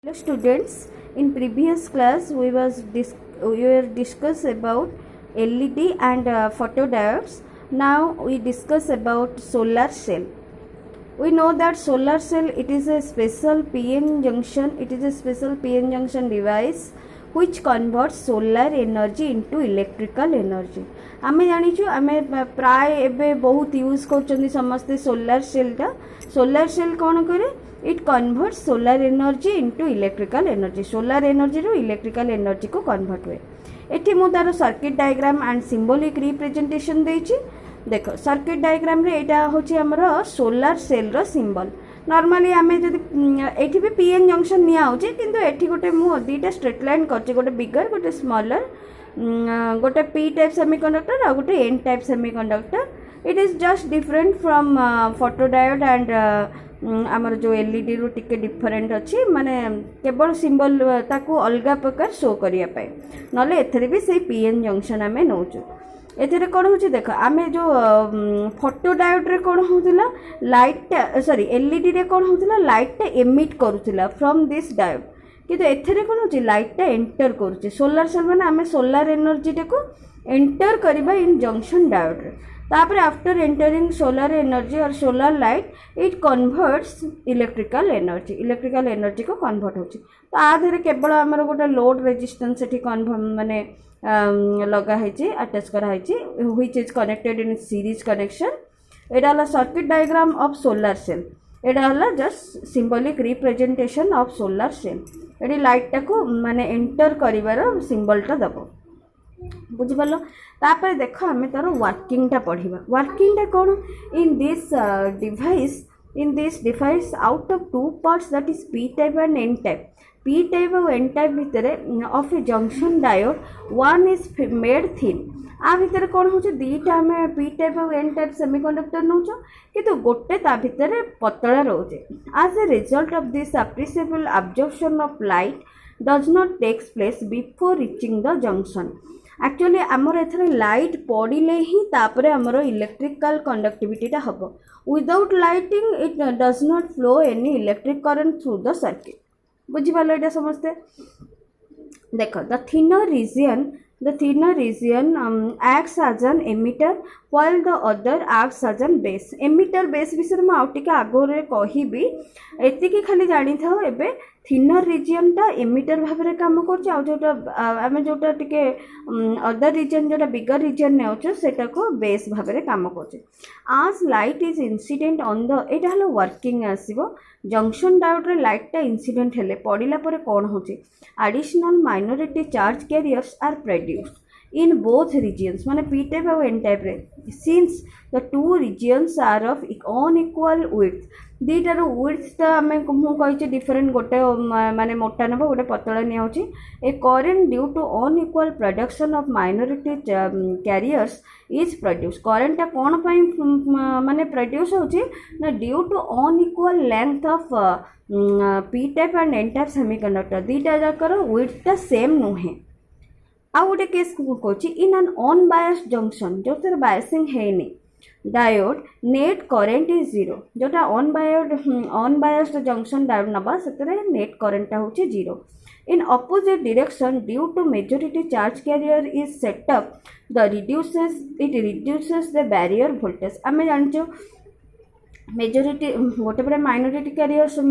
Hello students, in previous class we were discuss about LED and photodiodes. Now we discuss about solar cell. We know that solar cell, it is a special PN junction. It is a special PN junction device which converts solar energy into electrical energy. आमे जानिछु आमे प्राय एबे बहुत use करछन्ती समस्ते solar cell कोन करे it convert solar energy into electrical energy solar energy रो electrical energy को कन्वर्ट हुए एठी मु तार circuit diagram and symbolic representation देछि देखो सर्किट डायग्राम रे एटा होछि हमरो सोलार सेल रो सिंबल नॉर्मली आमे जदि एठी भी पीएन जंक्शन निया होछि किंतु एठी गोटे मु दीटा स्ट्रेट लाइन करछि गोटे बिगर गोटे स्मॉलर गोटे पी टाइप सेमीकंडक्टर और गोटे n type semiconductor it is just different from photodiode and आमर जो एलईडी रू टिके डिफरेंट अच्छी माने केवल सिंबल ताकू अलगा प्रकार शो करिया पाए नले एथरे भी से पीएन जंक्शन आमे नौचु एथरे कोन होची देखो आमे जो फोटोडायोड रे कोन होतिला लाइट सॉरी एलईडी रे कोन होतिला लाइट एमिट करूतिला फ्रॉम दिस डायोड किंतु एथरे कोन होची लाइट एंटर करूची सोलर सेल माने आमे सोलर एनर्जी को एंटर करिबा इन जंक्शन डायोड रे तापर आफ्टर एंटरिंग सोलर एनर्जी और solar light it converts electrical energy को कन्वर्ट होची तो आधरे केवल आमर गोटे लोड रेजिस्टेंस एठी माने लगा है अटैच करा है which is connected in series connection एटा हला circuit diagram of solar cell एटा हला just symbolic representation of solar cell एटी लाइट टाको माने एंटर करिवार सिंबल टा दबो बुझी पालो तापर देखो आमे तार वर्किंग टा पढ़िबा वर्किंग टा कोन in this device out of two parts that is P type and N type P type और एन टाइप भितर of a junction diode one is made thin आ भितर कोन होचे दीटा आमे पी टाइप और एन टाइप सेमीकंडक्टर नउचो किंतु गोटे ता भितर पतला रहउचे as a result of this appreciable absorption of light does not takes place before reaching the junction actually आमर एथरे लाइट पड़िले ही तापरे आमर इलेक्ट्रिकल कंडक्टिविटी हम without lighting it does not flow any electric current through the circuit बुझी पालो एटा समझते देखो the thinner region acts as an emitter while the other acts as an base emitter base विषय में आउट टिके आगोरे कहिबी एतिकी खाली जानि थाओ एबे थिनर रीजन टा एमिटर भाव रे काम करछ आ जोटा आमे जोटा टिके अदर रीजन जोटा बिगर रीजन ने होछ सेटा को बेस भाव रे काम करछ आज light is incident on the एटा हलो वर्किंग आसीबो जंक्शन डायोड रे लाइट टा इंसिडेंट हेले पडिला परे कोन होची additional minority charge carriers are produced in both regions माने p type और n type रे since the two regions are of unequal width दीटार width ता हमें मु कहि डिफरेंट गोटे माने मोटा नबो गोटे पतला नि होची ए current due to unequal production of minority carriers is produced current ता कोन पई माने प्रोड्यूस होची ना due to unequal length of p type and n type semiconductor दीटा जाकर width ता सेम नुहे आ गोटे केस कहूँ इन एन अनबायस्ड जंक्शन जो बायसिंग है diode net current is zero जोटा अनबायस्ड जंक्शन डायोड नबा से नेट करेंटा हूँ जीरो in opposite direction due to majority charge carrier is setup the reduces the barrier voltage आम जान मेजोरिटी गोटे पटे माइनॉरिटी कैरियर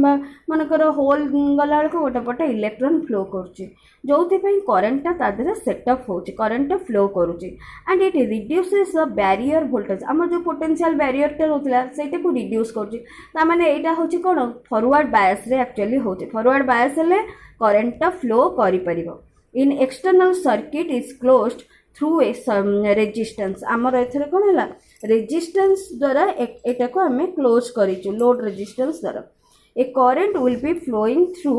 मनकर होल गला बेलू गोटे पटे इलेक्ट्रॉन फ्लो करुच्ची जो करेंटा तादे सेटअप होची करेंट फ्लो करुच्ची and it reduces the barrier voltage आम जो पोटेंशियल बैरियर टा होता से रिड्यूस कर माने यहाँ हूँ कौन फॉरवर्ड बायस रे एक्चुअली होची फॉरवर्ड बायस हेले करेंट फ्लो करि परिबो in external circuit is closed through a resistance आमर एथरे कोन हला रेजिस्टेंस द्वारा एटा को हमें क्लोज करिचु लोड रेजिस्टेंस द्वारा a current will be flowing through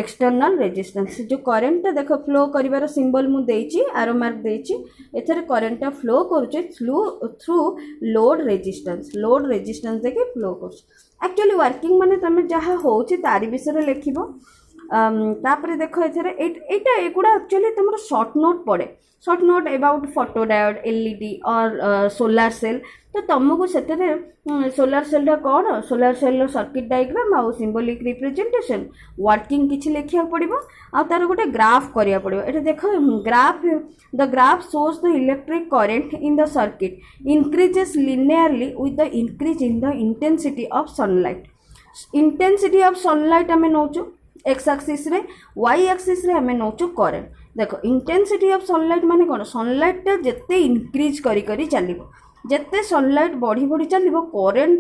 external resistance जो करंट देखो फ्लो करिवार सिंबल मु देइची एरो मार्क देइची एथरे करंट फ्लो करूचे थ्रू लोड रेजिस्टेंस देके फ्लो करूछ एक्चुअली वर्किंग माने तमे जहा होउची तारी विषय लिखिबो तापर देख एटा एगुड़ा एक्चुअली तुम शॉर्ट नोट पड़े short note about photo diode LED और सोलार सेल तो तुमको से सोलार सेल कौन सोलार सेल सर्किट डायग्राम आउ सिंबॉलिक रिप्रेजेंटेशन वर्किंग किछि लिखिया पड़िबो आ तार गोटे ग्राफ करिया पड़िबो एटा देख graph the graph shows the electric current in the circuit increases linearly with the increase in the intensity of sunlight intensity of sunlight आम नौचु x axis रे Y axis रे आम नौचु करंट देख इंटेंसिटी ऑफ सनलाइट माने कौन sunlight टा जेते increase करी करी चलिबो जेते सनलाइट बढ़ी बढ़ी चलिबो करेंट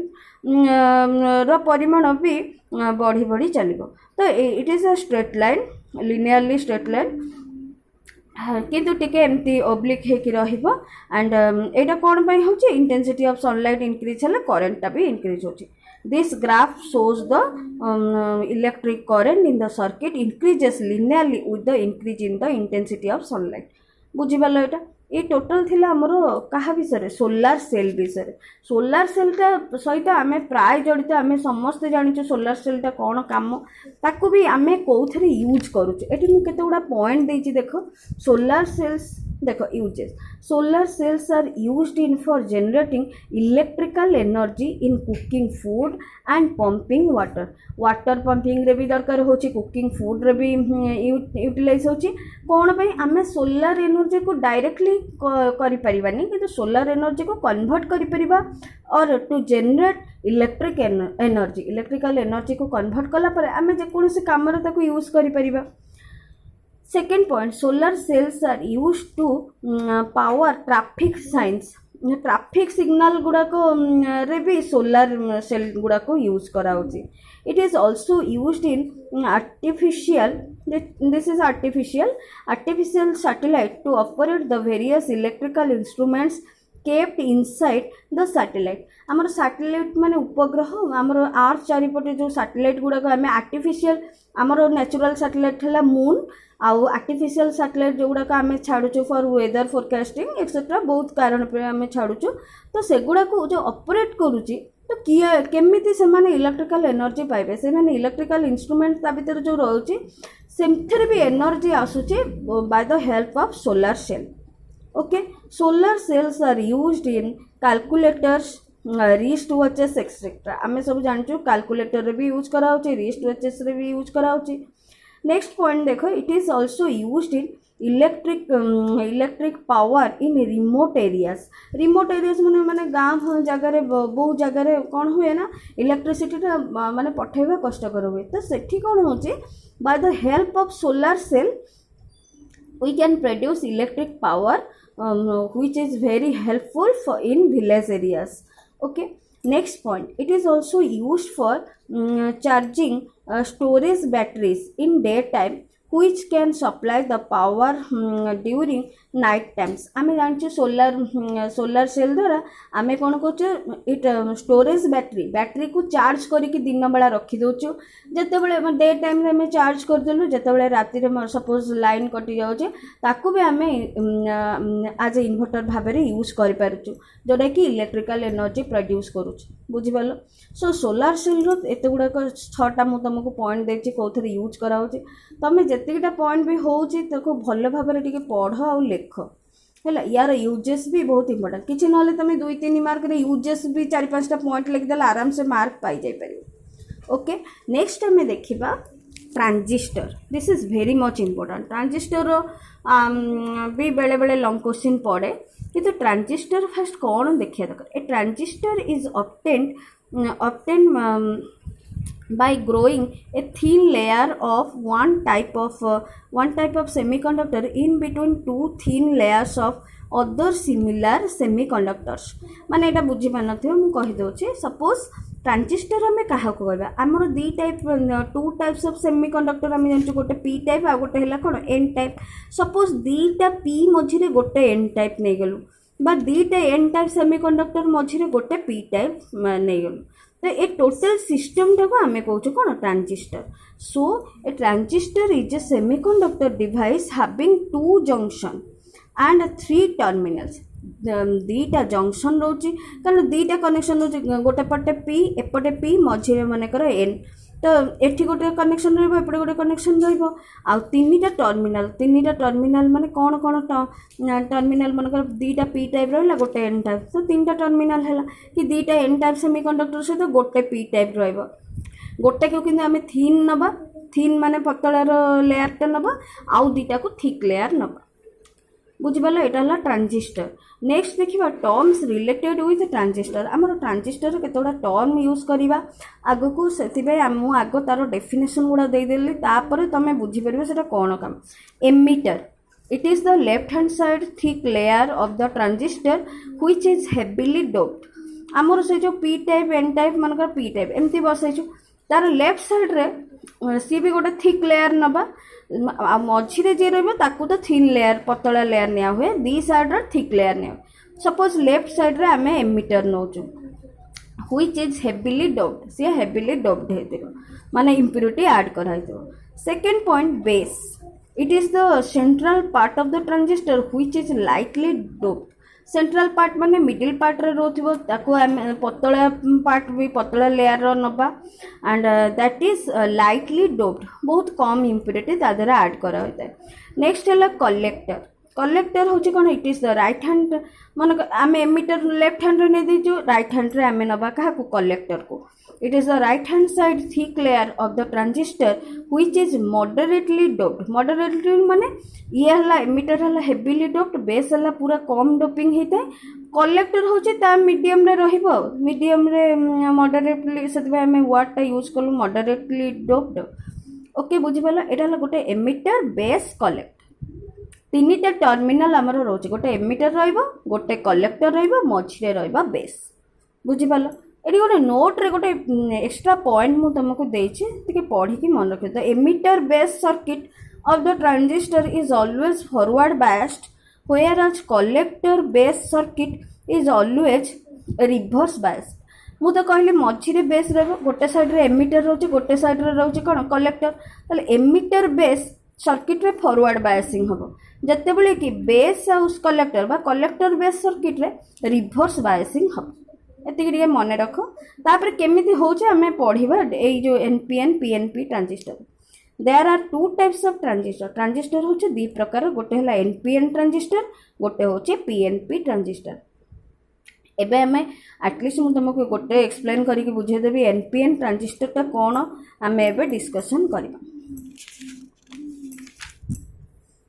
रो परिमाण भी बढ़ी बढ़ी चलिबो तो it is a straight line linearly straight line किंतु टिके एमती ओब्लिक हेकी रहिबो एंड एटा कोन पई होची इंटेंसिटी ऑफ सनलाइट इंक्रीज हले करंट टा भी इंक्रीज होची this graph shows the electric current in the circuit increases linearly with the increase in the intensity of sunlight बुझिबालो एटा ये टोटल थिला हमर कहा विषय सोलार सेल विषय सोलार सेल सहित आम प्राय जड़ित आम समस्त जानी सोलार सेल कौन काम ताकू भी आम कौन यूज करुचे ये मुझे गुड़ा पॉइंट देती देख सोलार सेल्स देख uses solar cells are used in for generating electrical energy in cooking food and pumping water water pumping रे भी दरकार होची कुकिंग फूड रे भी यूटिलाइज होची कौन पे आम सोलार एनर्जी को डायरेक्टली करि परिबानी किंतु सोलार एनर्जी को कन्वर्ट करि परिबा और to generate electric energy electrical energy को कन्वर्ट कला पर आम जेकोसी काम ताको यूज करि परिबा second point solar cells are use to power traffic science traffic signal गुड़ाक रे भी सोलार सेल गुड़ाक यूज कराउची it is also used in artificial this is artificial satellite to operate the various electrical instruments kept inside the satellite आमर satellite माने उपग्रह आमर आर्थ चारिपटे जो सैटेलाइट गुड़ाक आम आर्टिफिशियल आमर नेचुरल सैटेलाइट है मून आउ आर्टिफिशियल सैटेलाइट जो गुड़ाक आम छाड़ुचु फॉर वेदर फोरकास्टिंग एक्सेट्रा बहुत कारण पे आम छाड़ुचु तो सेगुड़ाक जो ऑपरेट करुच्ची तो किए केमिति से माने इलेक्ट्रिकल एनर्जी पाइबे से माने इलेक्ट्रिकल इंस्ट्रूमेंट ता भीतर जो रहउची सेमथरे भी एनर्जी आसुची by the help of solar cell okay solar cells are used in calculators wrist watches etcetera आम सब जानचु कैलकुलेटर रे भी यूज कराउची रिस्ट वॉचेस रे भी यूज कराउची नेक्स्ट पॉइंट देखो it is also used in electric power in remote areas माने गाँ जगार बहुत जगार कौन हुए ना इलेक्ट्रिसिटी माने पठेबा कष्टकर हुए तो सेठी कौन होची by the help of solar cell we can produce electric power which is very helpful for in village areas okay next point it is also used for charging storage batteries in daytime which can supply the power during night times आमे जानछु solar cell द्वारा आमे कोन कोचे it storage battery को charge करिक दिन बेला रखी दोछु जते बेले day time रे में चार्ज कर देलु जते बेले राति रे सपोज लाइन कटि जाउचे ताकू भी आमे आज इन्वर्टर भाबे रे यूज करि पारुछु जोडा कि इलेक्ट्रिकल एनर्जी प्रोड्यूस करूछु बुझि पालो सो सोलार सेल रो एते गुडा को 6टा मु तुमको पॉइंट देछि कोथरे यूज कराउछि तमे जेतिकटा पॉइंट भी होउछि ताको भलो भाबरे टिके पढ आ लेख है यार यूजेस भी बहुत इंपोर्टेंट किसी ना तुम 2-3 मार्क रे यूजेस भी 4-5टा पॉइंट लिखिदेला आराम से मार्क पाई जाई पारे ओके नेक्स्ट हमें देखिबा transistor this is very much important transistor भी बेले बेले लॉन्ग क्वेश्चन पड़े किंतु ट्रांजिस्टर फर्स्ट कौन देखिया दरकार ए transistor is obtained by growing a thin layer of one type of semiconductor in between two thin layers of other similar semiconductors माने एटा बुझी पान नथियो मु कहि दोछि सपोज ट्रांजिस्टर हमें काहा को कहबा हमर टू टाइप्स ऑफ सेमीकंडक्टर हम जानछु गोटे पी टाइप आ गोटे हला कोन एन टाइप सपोज दीटा पी मझिरे गोटे एन टाइप नै गेलु बा दीटा एन टाइप सेमीकंडक्टर मझिरे गोटे पी टाइप नै गेलु तो ये टोटल सिस्टम टाको आमे कहूँ कौन transistor so a transistor is a semiconductor device having 2 junction and 3 terminals दीटा जंक्शन रोची कारण दीटा कनेक्शन रोची गोटे पटे पी एपटे पी मझे मानकर एन तो एठी गोटे कनेक्शन रहिबो एपटे गोटे कनेक्शन रहिबो आ तीनटा टर्मिनाल माने कोन कोन टर्मिनाल मनकर दीटा पी टाइप रहला गोटे एन टाइप तो तीनटा टर्मिनाल हैला कि दीटा एन टाइप सेमीकंडक्टर सहित गोटे पी टाइप रहइबो गोटे को किंतु आमे थीन नबा थीन माने पतलार लेयर टा नबा आउ दीटा को थिक लेयर नबा बुझिपाल एटा हला ट्रांजिस्टर नेक्स्ट देखिबा टर्म्स रिलेटेड विथ ट्रांजिस्टर हमर ट्रांजिस्टर केतोडा टर्म यूज करिबा आगो को सेतिबे हम आगो तारो डेफिनेशन गुडा दे देली तापर तमे बुझि परबे सेटा कोन काम emitter it is the left hand side thick layer of the transistor which is heavily doped हमर से जो p टाइप n टाइप मनकर p टाइप एमती बसैछु तार लेफ्ट साइड रे सी भी गोटे थिक लेयर नबा मझी रे जे रहबो ताकू तो थिन लेयर पतला लेयर निया हुए दी साइड रे थिक लेयर निया सपोज लेफ्ट साइड रे हमें emitter नोचु which is heavily doped से heavily doped हेतिरो माने impurity ऐड कराइतो second point base it is the central part of the transistor which is lightly doped central part माने middle part रे रोथिबो ताको पतला पार्ट भी पतला लेयर रो नबा and that is lightly doped बहुत कम इंप्योरिटी तादरा ऐड करा होता है नेक्स्ट है कलेक्टर कलेक्टर होची कोन it is the right hand मन आमे एमिटर लेफ्ट हैंड रे नै देजो राइट हैंड रे आमे नबा काहा को कलेक्टर को it is the right hand side thick layer of the transistor which is moderately doped moderately माने ये हला एमिटर हला heavily doped बेस हला पूरा कम डोपिंग हेते कलेक्टर होची ता मीडियम रे रहिबो मीडियम रे मॉडरेटली सेतबे हमें वर्ड टा यूज करलु मॉडरेटली डोप्ड ओके बुझि पालो एटा हला गोटे एमिटर बेस कलेक्ट तीनटा टर्मिनल हमर रोचे गोटे एमिटर रहइबो गोटे कलेक्टर रहइबो मझी रे रहइबो बेस बुझि पालो एटी गोटे नोट रे गोटे एक्स्ट्रा पॉइंट मु तुमको देछि तिके पढ़ी कि मन रखियो the emitter base circuit of the transistor is always forward biased whereas collector base circuit is always reverse biased मु तो कहली मझी रे बेस रहबो गोटे साइड रे एमिटर रहउछि गोटे साइड रे रहउछि कोन कलेक्टर तले एमिटर बेस सर्किट रे फॉरवर्ड बायसिंग हबो जते बेले कि बेस आ उस कलेक्टर बा कलेक्टर बेस सर्किट रे रिवर्स बायसिंग हबो एतिक मन रख तापर केमिति होचे हमें पढ़िबा ए जो NPN PNP transistor there are two types of transistor transistor होचे दी प्रकार गोटे हला एनपीएन ट्रांजिस्टर गोटे होचे पीएनपी ट्रांजिस्टर एबे हमें एटलीस्ट मु तुमको गोटे एक्सप्लेन करिके बुझे देबी एनपीएन ट्रांजिस्टर ता कोन हमें एबे डिस्कशन करबा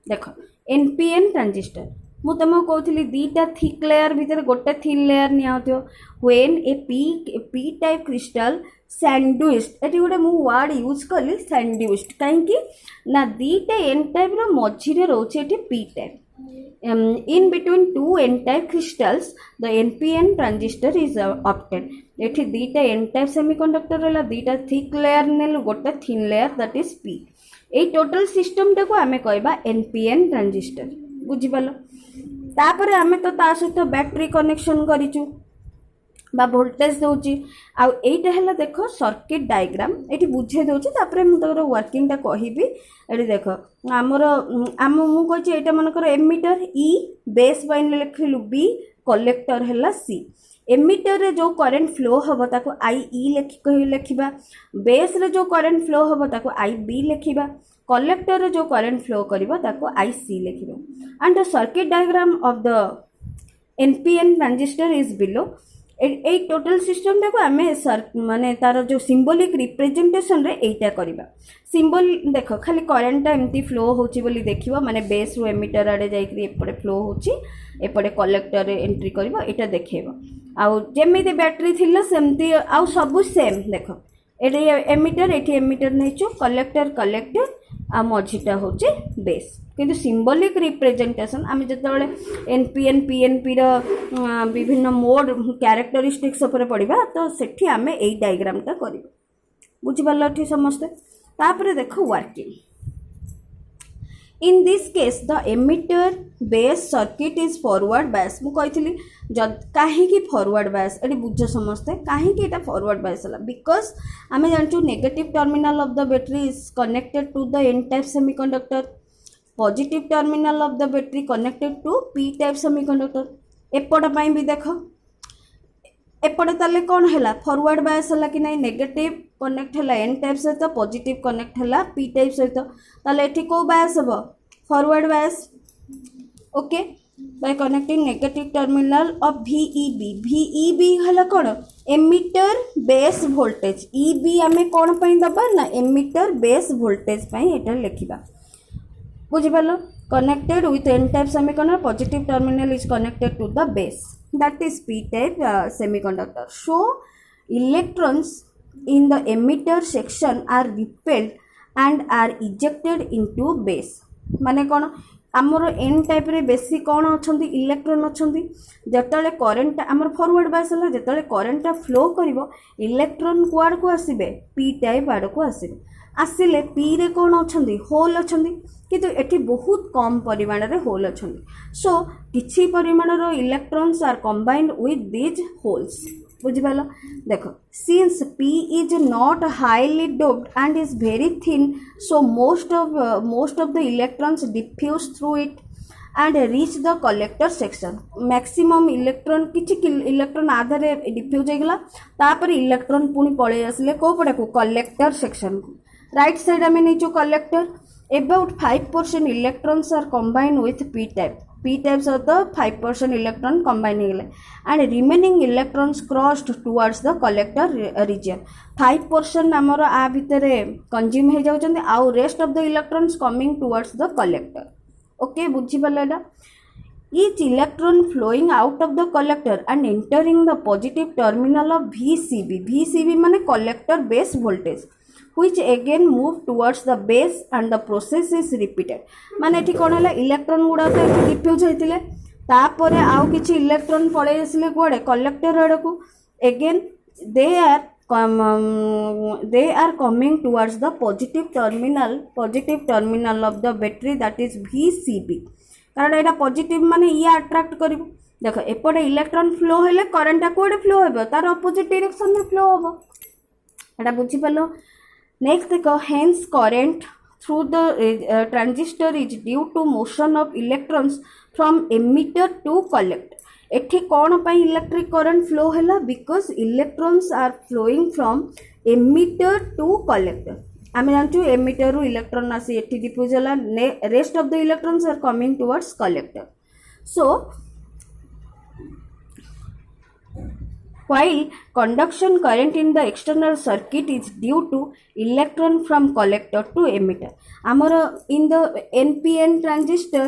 देखो एनपीएन ट्रांजिस्टर मु तुमको कहथली दीटा थिक लेयर भीतर गोटे थिन लेयर निया होतो when A P type crystal sandwiched eighty गोटे मु वर्ड यूज कली सैंडविच्ड काहे कि ना दीटा एन टाइप रो मझी रे रोचे eighty P type in between two n type crystals the npn transistor is obtained एटी दीटा n type semiconductor रहला दीटा थिक लेयर नेलु गोटे thin layer that is p a total system टाको हमें कहबा npn ट्रांजिस्टर बुझि पालो तापर आमे तो ता सहित बैटरी कनेक्शन करिचु बा वोल्टेज दोची आ एटा हला देखो सर्किट डायग्राम एटी बुझे दोची तापर मु तोर वर्किंग टा कहिबी एटी देखो हमर मु कहछि एटा मनकर एमिटर ई बेस बाइन लिखलु बी कलेक्टर हला सी एमिटर रे जो करंट फ्लो हबो ताको आई ई लिखिबा बेस रे जो करंट फ्लो हबो ताको आई बी लिखिबा कलेक्टर रे जो करंट फ्लो करिवो ताको आई सी लिखिबा and the circuit diagram of the NPN transistor is below a total system टाको आमे माने तार जो सिंबॉलिक रिप्रेजेंटेशन रे एटा करबा सिंबल देखो खाली करंट टा एम्ति फ्लो होची बोली देखिबो माने बेस रो एमिटर आडे जाईकरी एपडे फ्लो होची एपडे कलेक्टर रे एंट्री करबो एटा देखेबो आ जेमिति बैटरी थिलो सेमति आ सब सेम देखो एटी एमिटर नैचु कलेक्टर कलेक्टर आ मझीटा होचे बेस किंतु सिंबॉलिक रिप्रेजेंटेशन आम जिते एनपीएन पीएनपी रो विभिन्न मोड कैरेक्टरिस्टिक्स उपर पढ़ा तो सेठी आमे एई डायग्राम टा करिबो बुझि पारलो ठी समस्त तापर देखो working in this case the emitter base circuit is forward bias मु कहितली काहे की फॉरवर्ड बायस एटी बुझ समस्त काहे की एटा फॉरवर्ड बायस हला बिकॉज आमे जानचू negative terminal of the battery is connected to the N type semiconductor positive terminal of the battery connected to P type semiconductor एपट पई भी देखो एपटे ताले कौन है फॉरवर्ड बायस है कि नहीं नेगेटिव कनेक्ट है एन टाइप सहित पॉजिटिव कनेक्ट है पी टाइप सहित ताले एठी को बायस हम forward bias okay by connecting negative terminal of VEB हला कौन एमिटर बेस वोल्टेज EB आमे कौन पई दबा ना एमिटर बेस वोल्टेज पई एटा लिखिबा बुझि पालो connected with n type semiconductor positive terminal is connected to the base that is p type semiconductor so electrons in the emitter section are repelled and are ejected into base माने कौन आमर N type रे बेसी कौन अच्छा electron अच्छा जिते current आमर फॉरवर्ड बायस है जिते करेन्ट फ्लो कर इलेक्ट्रॉन कुआड़ को आसबे पी टाइप आड़ को आसबे आसिले पी रे कौन अच्छा होल अच्छा किंतु एठी बहुत कम परिमाण रे होल अच्छा सो किछि परिमाण electrons are combined with these holes बुझिपाल देख since P is not highly doped and is very thin so most of the electrons diffuse through it and reach the collector section maximum electron किछि electron आधारे diffuse होगला तापर electron पुनी पळे आसले को पडा को कलेक्टर सेक्शन को राइट साइड आमे नै जो collector about 5% electrons are combined with p type of the 5% electron combined hile and remaining electrons crossed towards the collector region 5% amar a bhitere consume he jauchandi au rest of the electrons coming towards the collector okay bujhi pala eta each electron flowing out of the collector and entering the positive terminal of VCB mane collector base voltage which again move towards the base and the process is repeated माने एठी कोन हला electron गुडा तो एठी diffuse होइतिले तापरे आउ किछि electron पळे आसिले कोडे collector आडकू again they are coming towards the positive terminal of the battery that is VCB कारण एटा पॉजिटिव माने ये अट्रैक्ट करिवो देखो एपटे इलेक्ट्रॉन फ्लो हेले करंट कोडे फ्लो हेबो तार ऑपोजिट डायरेक्शन में फ्लो होबो एटा बुझि पालो नेक्स्ट देखो hence current through the transistor is due to motion of electrons from emitter to collector एठी कौन पाई इलेक्ट्रिक करंट फ्लो हैला because electrons are flowing from emitter to collector आमे जानचु एमिटर रु इलेक्ट्रॉन आसी एठी डिफ्यूज हैला rest of the electrons are coming towards collector so while conduction current in the external circuit is due to electron from collector to emitter amar in the npn transistor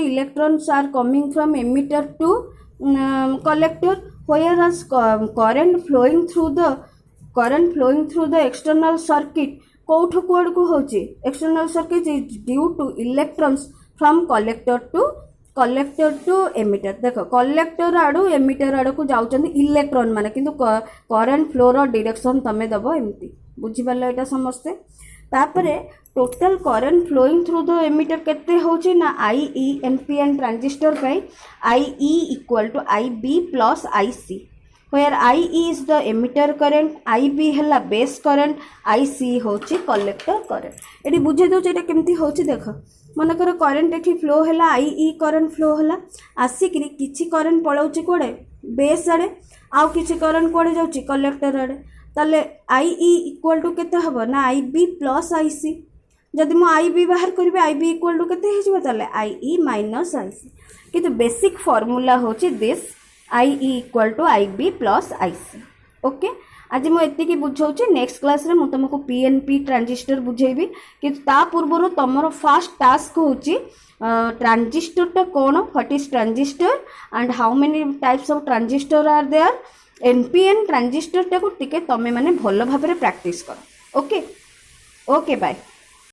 electrons are coming from emitter to collector whereas current flowing through the external circuit कोठो कोड को होची external circuit is due to electrons from collector to emitter देखो collector आड़ू emitter आड़ को जाउचंदी electron माने किंतु करंट फ्लो रो डायरेक्शन तमे दबो एमती बुझि पालो एटा समझते तापरे total current flowing through the emitter केते होची ना IE NPN ट्रांजिस्टर पे IE equal to IB plus IC where IE is the emitter current IB हला बेस करंट IC होची कलेक्टर करंट एटी बुझे दो एटा केमती होची देखो मनकर करंट एठी फ्लो हैला IE करंट फ्लो हैला आसिकरी किछि करंट पळौची कोडे बेस आडे आउ किछि करंट कोडे जाउची कलेक्टर आडे ताले IE इक्वल टू केते हबो ना IB प्लस IC जदि मो IB बाहर करबे IB इक्वल टू केते हे जबो ताले IE माइनस IC किंतु बेसिक फार्मूला होची this IE equal to IB plus IC okay आज मुझे बुझाऊँ नेक्स्ट क्लास रे मुझे तुमको PNP ट्रांजिस्टर बुझेबी कि ता पूर्व तुम फास्ट टास्क होची ट्रांजिस्टर टा कौन what is transistor and how many types of transistor are there NPN transistor टा को टिके तमे माने भलो भाबरे प्रैक्टिस कर ओके ओके बाय।